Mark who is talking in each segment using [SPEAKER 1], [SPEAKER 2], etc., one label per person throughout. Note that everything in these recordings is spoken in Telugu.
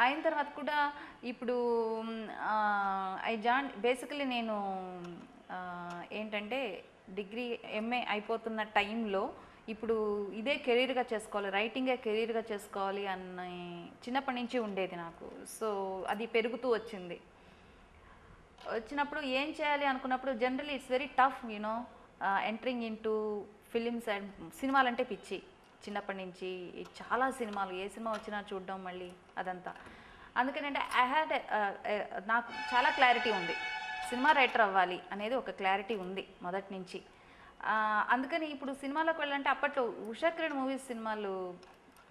[SPEAKER 1] అయిన తర్వాత కూడా ఇప్పుడు బేసికలీ నేను ఏంటంటే డిగ్రీ ఎంఏ అయిపోతున్న టైంలో ఇప్పుడు ఇదే కెరీర్గా చేసుకోవాలి, రైటింగే కెరీర్గా చేసుకోవాలి అన్న చిన్నప్పటి నుంచి ఉండేది నాకు. సో అది పెరుగుతూ వచ్చినప్పుడు ఏం చేయాలి అనుకున్నప్పుడు generally it's very tough entering in to films and సినిమాలంటే పిచ్చి చిన్నప్పటి నుంచి. చాలా సినిమాలు, ఏ సినిమా వచ్చినా చూడడం మళ్ళీ అదంతా. అందుకనంటే నాకు చాలా క్లారిటీ ఉంది, సినిమా రైటర్ అవ్వాలి అనేది ఒక క్లారిటీ ఉంది మొదటి నుంచి. అందుకని ఇప్పుడు సినిమాలోకి వెళ్ళాలంటే అప్పట్లో ఉషా కిరణ్ మూవీస్ సినిమాలు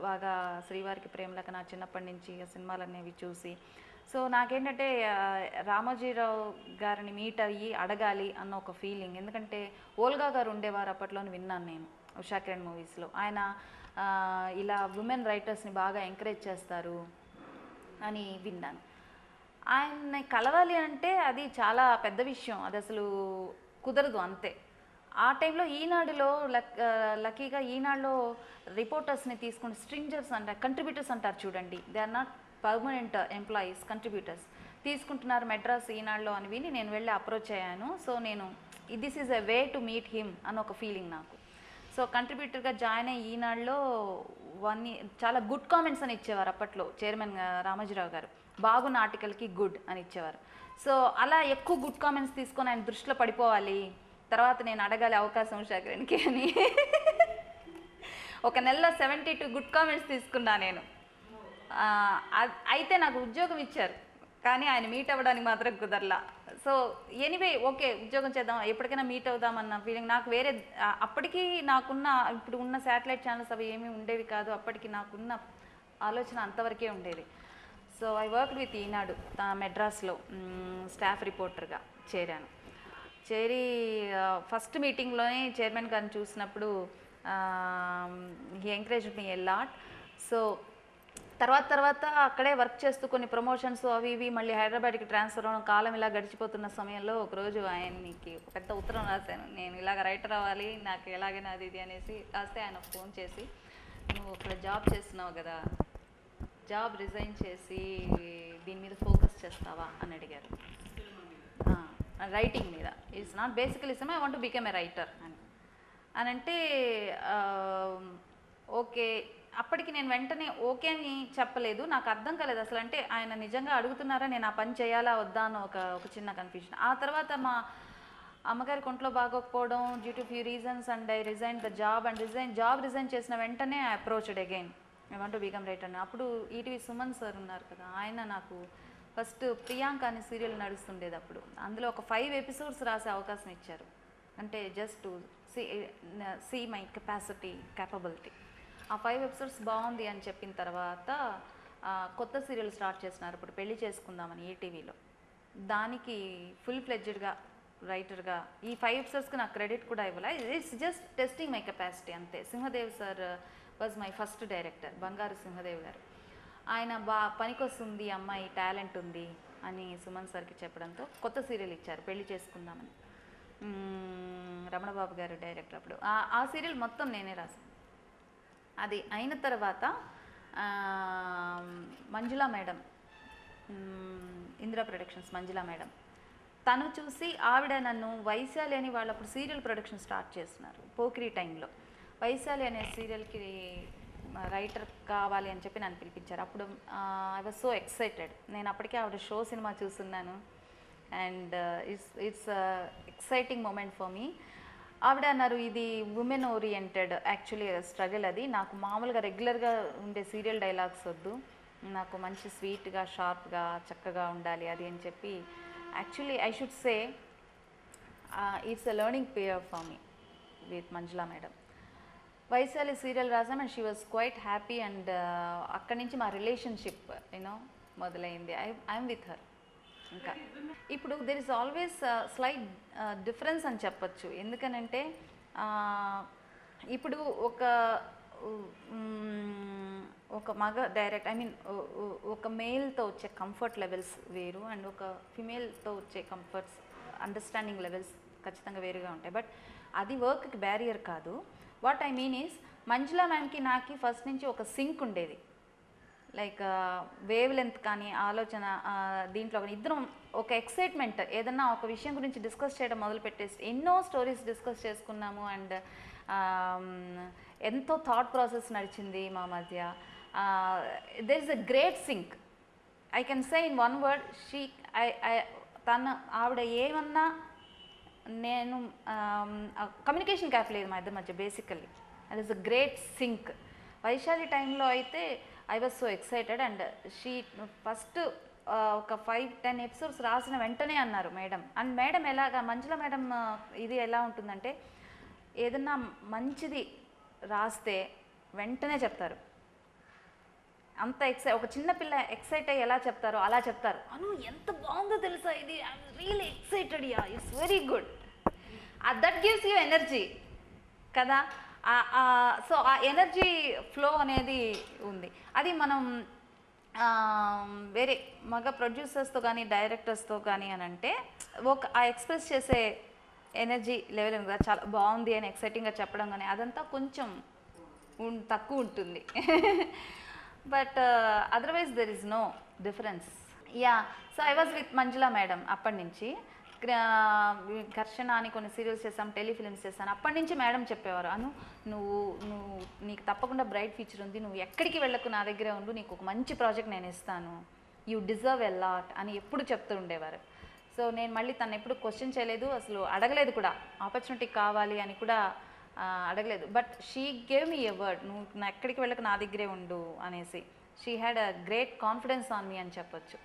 [SPEAKER 1] బాగా, శ్రీవారికి ప్రేమలక నా చిన్నప్పటి నుంచి ఆ సినిమాలు అనేవి చూసి, సో నాకేంటంటే రామోజీరావు గారిని మీట్ అయ్యి అడగాలి అన్న ఒక ఫీలింగ్. ఎందుకంటే ఓల్గా గారు ఉండేవారు అప్పట్లోని విన్నాను నేను ఉషా కిరణ్ మూవీస్లో. ఆయన ఇలా ఉమెన్ రైటర్స్ని బాగా ఎంకరేజ్ చేస్తారు అని విన్నాను. ఆయన్ని కలవాలి అంటే అది చాలా పెద్ద విషయం, అది అసలు కుదరదు అంతే. ఆ టైంలో ఈనాడులో లక్కీగా ఈనాడులో రిపోర్టర్స్ని తీసుకుని స్ట్రింజర్స్ అంటారు, కంట్రిబ్యూటర్స్ అంటారు చూడండి, they are not permanent employees, contributors తీసుకుంటున్నారు మెడ్రాస్ ఈనాడులో అని విని నేను వెళ్ళి అప్రోచ్ అయ్యాను. సో నేను this is a way to meet him అని ఒక ఫీలింగ్ నాకు. సో కంట్రిబ్యూటర్గా జాయిన్ అయ్యి ఈనాడులో చాలా గుడ్ కామెంట్స్ అని ఇచ్చేవారు అప్పట్లో చైర్మన్ రామోజీరావు గారు. బాగున్న ఆర్టికల్కి గుడ్ అని ఇచ్చేవారు. సో అలా ఎక్కువ గుడ్ కామెంట్స్ తీసుకొని ఆయన దృష్టిలో పడిపోవాలి, తర్వాత నేను అడగాలి అవకాశం ఉషా కిరణ్కి అని ఒక నెలలో 72 గుడ్ కామెంట్స్ తీసుకున్నా నేను. అయితే నాకు ఉద్యోగం ఇచ్చారు, కానీ ఆయన మీట్ అవ్వడానికి మాత్రం కుదరలా. సో ఎనీవే ఓకే, ఉద్యోగం చేద్దాం, ఎప్పటికైనా మీట్ అవుదామన్న ఫీలింగ్ నాకు. వేరే అప్పటికి నాకున్న, ఇప్పుడు ఉన్న శాటిలైట్ ఛానల్స్ అవి ఏమీ ఉండేవి కాదు, అప్పటికి నాకున్న ఆలోచన అంతవరకే ఉండేది. So I worked with Eenadu మెడ్రాస్లో స్టాఫ్ రిపోర్టర్గా చేరాను. చేరి ఫస్ట్ మీటింగ్లోనే చైర్మన్ గారిని చూసినప్పుడు he encouraged me a lot. So తర్వాత అక్కడే వర్క్ చేస్తూ కొన్ని ప్రమోషన్స్ అవి ఇవి మళ్ళీ హైదరాబాద్కి ట్రాన్స్ఫర్ అవ్వడం, కాలం ఇలా గడిచిపోతున్న సమయంలో ఒకరోజు ఆయనకి ఒక పెద్ద ఉత్తరం రాశాను, నేను ఇలాగ రైటర్ అవ్వాలి, నాకు ఎలాగైనా అది ఇది అనేసి రాస్తే ఆయన ఫోన్ చేసి, నువ్వు అక్కడ జాబ్ చేస్తున్నావు కదా, జాబ్ రిజైన్ చేసి దీని మీద ఫోకస్ చేస్తావా అని అడిగారు. రైటింగ్ మీద, it's not basically I want to become a writer అని అంటే ఓకే. అప్పటికి నేను వెంటనే ఓకే అని చెప్పలేదు, నాకు అర్థం కాలేదు అసలు. అంటే ఆయన నిజంగా అడుగుతున్నారా, నేను ఆ పని చేయాలా వద్దా అని ఒక చిన్న కన్ఫ్యూజన్. ఆ తర్వాత మా అమ్మగారి కొంట్లో బాగోకపోవడం due to few reasons and I resign the job and resign చేసిన వెంటనే I approached again, I want to become writer అని. అప్పుడు ఈటీవీ సుమన్ సార్ ఉన్నారు కదా, ఆయన నాకు ఫస్ట్ ప్రియాంక అనే సీరియల్ నడుస్తుండేది అప్పుడు, అందులో ఒక 5 ఎపిసోడ్స్ రాసే అవకాశం ఇచ్చారు. అంటే just to see my capability. ఆ 5 ఎపిసోడ్స్ బాగుంది అని చెప్పిన తర్వాత కొత్త సీరియల్ స్టార్ట్ చేస్తున్నారు ఇప్పుడు, పెళ్లి చేసుకుందామని ఈటీవీలో. దానికి ఫుల్ ఫ్లెడ్జ్డ్గా రైటర్గా ఈ 5 ఎపిసోడ్స్కి నాకు క్రెడిట్ కూడా ఇవ్వాలి, it's just testing my capacity అంతే. Simhadev sir was my first director, Bangaru Simhadev గారు. ఆయన పనికొస్తుంది, అమ్మాయి టాలెంట్ ఉంది అని సుమన్ సార్కి చెప్పడంతో కొత్త సీరియల్ ఇచ్చారు, పెళ్లి చేసుకుందామని. రమణబాబు గారు డైరెక్టర్ అప్పుడు. ఆ సీరియల్ మొత్తం నేనే రాశాను. అది అయిన తర్వాత Manjula madam, Indira productions Manjula madam, తను చూసి ఆవిడ నన్ను వైశాలి అని వాళ్ళు అప్పుడు సీరియల్ ప్రొడక్షన్ స్టార్ట్ చేస్తున్నారు పోకిరి టైంలో. వైశాలి అనే సీరియల్కి రైటర్ కావాలి అని చెప్పి నన్ను పిలిపించారు. అప్పుడు ఐ వాజ్ సో ఎక్సైటెడ్. నేను అప్పటికే ఆవిడ షో సినిమా చూస్తున్నాను and it's exciting moment for me. ఆవిడ అన్నారు, ఇది ఉమెన్ ఓరియంటెడ్ యాక్చువల్లీ స్ట్రగుల్, అది నాకు మామూలుగా రెగ్యులర్గా ఉండే సీరియల్ డైలాగ్స్ వద్దు, నాకు మంచి స్వీట్గా షార్ప్గా చక్కగా ఉండాలి అది అని చెప్పి. Actually I should say it's a learning period for me with Manjula madam. Vaishali serial రాసాం and she was quite happy and అక్కడి నుంచి మా రిలేషన్షిప్ మొదలైంది. I'm with her. ఇంకా ఇప్పుడు there is always slight difference అని చెప్పచ్చు. ఎందుకనంటే ఇప్పుడు ఒక మగ డైరెక్ట్ ఒక మేల్తో వచ్చే కంఫర్ట్ లెవెల్స్ వేరు అండ్ ఒక ఫిమేల్తో వచ్చే కంఫర్ట్స్ అండర్స్టాండింగ్ లెవెల్స్ ఖచ్చితంగా వేరుగా ఉంటాయి. బట్ అది వర్క్కి బ్యారియర్ కాదు. What I mean is Manjula మ్యామ్కి నాకు ఫస్ట్ నుంచి ఒక సింక్ ఉండేది. లైక్ వేవ్ లెంత్ కానీ ఆలోచన దీంట్లో కానీ ఇద్దరం ఒక ఎక్సైట్మెంట్ ఏదన్నా ఒక విషయం గురించి డిస్కస్ చేయడం మొదలు పెట్టేసి ఎన్నో స్టోరీస్ డిస్కస్ చేసుకున్నాము. అండ్ ఎంతో థాట్ ప్రాసెస్ నడిచింది మా మధ్య. There is a great sync. I can say in one word, ఆవిడ ఏమన్నా నేను కమ్యూనికేషన్ గ్యాప్ లేదు మా ఇద్దరి మధ్య basically. That is a great sync. Vaishali టైంలో అయితే I was so excited. And she first ఒక 5-10 ఎపిసోడ్స్ రాసిన వెంటనే అన్నారు మేడం. అండ్ మేడం ఎలాగా, మంజుల మేడం ఇది ఎలా ఉంటుందంటే ఏదన్నా మంచిది రాస్తే వెంటనే చెప్తారు. అంత ఒక చిన్న పిల్ల ఎక్సైట్ అయ్యి ఎలా చెప్తారో అలా చెప్తారు. అను ఎంత బాగుందో తెలుసా ఇది, I'm really excited, yeah it's very good. That gives you energy కదా. సో ఆ ఎనర్జీ ఫ్లో అనేది ఉంది. అది మనం వేరే మగ ప్రొడ్యూసర్స్తో కానీ డైరెక్టర్స్తో కానీ అని అంటే ఆ ఎక్స్ప్రెస్ చేసే ఎనర్జీ లెవెల్ ఉంది కదా, చాలా బాగుంది అని ఎక్సైటింగ్గా చెప్పడం కానీ అదంతా కొంచెం తక్కువ ఉంటుంది. But otherwise there is no difference. Ya, so I was with Manjula madam అప్పటి నుంచి. ఘర్షణ అని కొన్ని సీరియల్స్ చేసాం, టెలిఫిలిమ్స్ చేశాను. అప్పటి నుంచి మేడం చెప్పేవారు, అను నువ్వు నీకు తప్పకుండా బ్రైట్ ఫ్యూచర్ ఉంది, నువ్వు ఎక్కడికి వెళ్ళకు, నా దగ్గరే ఉండు, నీకు ఒక మంచి ప్రాజెక్ట్ నేను ఇస్తాను, యూ డిజర్వ్ ఎ లాట్ అని ఎప్పుడు చెప్తూ ఉండేవారు. సో నేను మళ్ళీ తను ఎప్పుడు క్వశ్చన్ చేయలేదు, అసలు అడగలేదు కూడా, ఆపర్చునిటీ కావాలి అని కూడా అడగలేదు. But she gave me a word, నువ్వు నా ఎక్కడికి వెళ్ళక నా దగ్గరే ఉండు అనేసి. She had a great confidence on me అని చెప్పొచ్చు.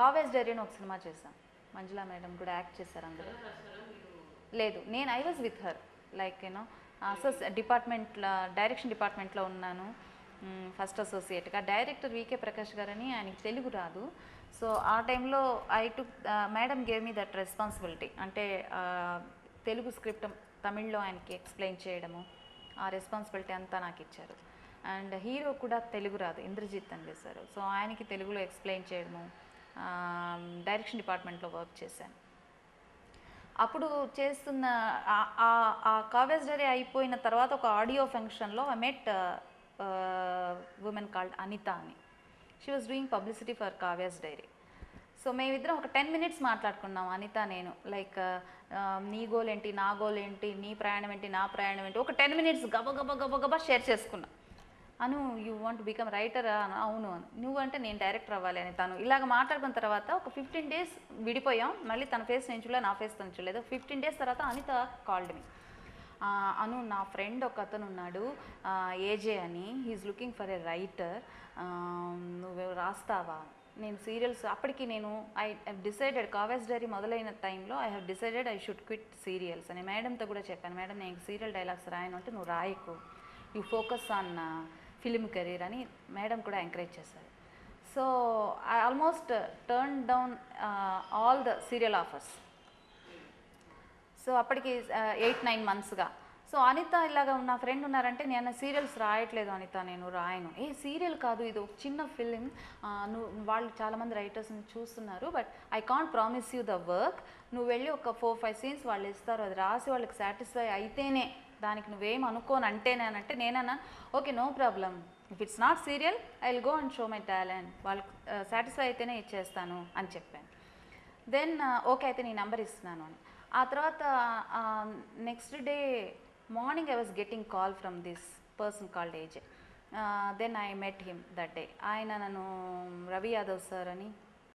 [SPEAKER 1] కావేజ్ డైరీ అని ఒక సినిమా చేశాను, మంజుల మేడం కూడా యాక్ట్ చేశారు అందులో. లేదు, నేను I was with her, like you know డిపార్ట్మెంట్లో, డైరెక్షన్ డిపార్ట్మెంట్లో ఉన్నాను ఫస్ట్ అసోసియేట్గా. డైరెక్టర్ వికే ప్రకాష్ గారని, ఆయనకి తెలుగు రాదు. సో ఆ టైంలో madam gave me that responsibility. అంటే తెలుగు స్క్రిప్ట్ తమిళ్లో ఆయనకి ఎక్స్ప్లెయిన్ చేయడము, ఆ రెస్పాన్సిబిలిటీ అంతా నాకు ఇచ్చారు. అండ్ హీరో కూడా తెలుగు రాదు, ఇంద్రజిత్ అని చేశారు. సో ఆయనకి తెలుగులో ఎక్స్ప్లెయిన్ చేయడము, డైరెక్షన్ డిపార్ట్మెంట్లో వర్క్ చేశాను. అప్పుడు చేస్తున్న ఆ కావేజ్ డైరీ అయిపోయిన తర్వాత ఒక ఆడియో ఫంక్షన్లో I met women called Anitha అని. She was doing publicity for Kavya's diary. So మేమిద్దరం ఒక 10 minutes మాట్లాడుకున్నాం అనిత నేను. లైక్ నీ గోల్ ఏంటి, నా గోల్ ఏంటి, నీ ప్రయాణం ఏంటి, నా ప్రయాణం ఏంటి, ఒక 10 minutes గబగబా షేర్ చేసుకున్నాం. అను యూ వాంట్ బికమ్ రైటరా? అవును. నువ్వు అంటే నేను డైరెక్టర్ అవ్వాలి అని. తను ఇలాగ మాట్లాడుకున్న తర్వాత ఒక 15 days విడిపోయాం. మళ్ళీ తన ఫేస్ నేను చూడలేదు, నా ఫేస్ తను చూడలేదు. 15 days తర్వాత అనిత కాల్డ్ మీ. అను, నా ఫ్రెండ్ ఒక అతను ఉన్నాడు ఏజే అని, he is looking for a writer, నువ్వు రాస్తావా? నేను సీరియల్స్ అప్పటికి నేను ఐ డిసైడెడ్, కావేజ్ డైరీ మొదలైన టైంలో I have decided I should quit serials అని మేడంతో కూడా చెప్పాను. మేడం, నేను సీరియల్ డైలాగ్స్ రాయను అంటే నువ్వు రాయకు, you focus on film career అని మేడం కూడా ఎంకరేజ్ చేశారు. So I almost turn down all the serial offers. So అప్పటికి 8-9 monthsగా. సో అనిత ఇలాగా నా ఫ్రెండ్ ఉన్నారంటే, నేను సీరియల్స్ రాయట్లేదు అనిత, నేను రాయను. సీరియల్ కాదు, ఇది ఒక చిన్న ఫిలిం, వాళ్ళు చాలామంది రైటర్స్ని చూస్తున్నారు, but I can't promise you the work. నువ్వు వెళ్ళి ఒక 4-5 scenes వాళ్ళు ఇస్తారు, అది రాసి వాళ్ళకి సాటిస్ఫై అయితేనే, దానికి నువ్వేం అనుకోని అంటేనేనంటే నేనన్నా okay no problem, if it's not serial I will go and show my talent, వాళ్ళకి సాటిస్ఫై అయితేనే ఇచ్చేస్తాను అని చెప్పాను. దెన్ ఓకే అయితే నీ నెంబర్ ఇస్తున్నాను అని. ఆ తర్వాత next day morning I was getting call from this person called AJ. Then I met him that day. ఆయన నన్ను రవి యాదవ్ సార్ అని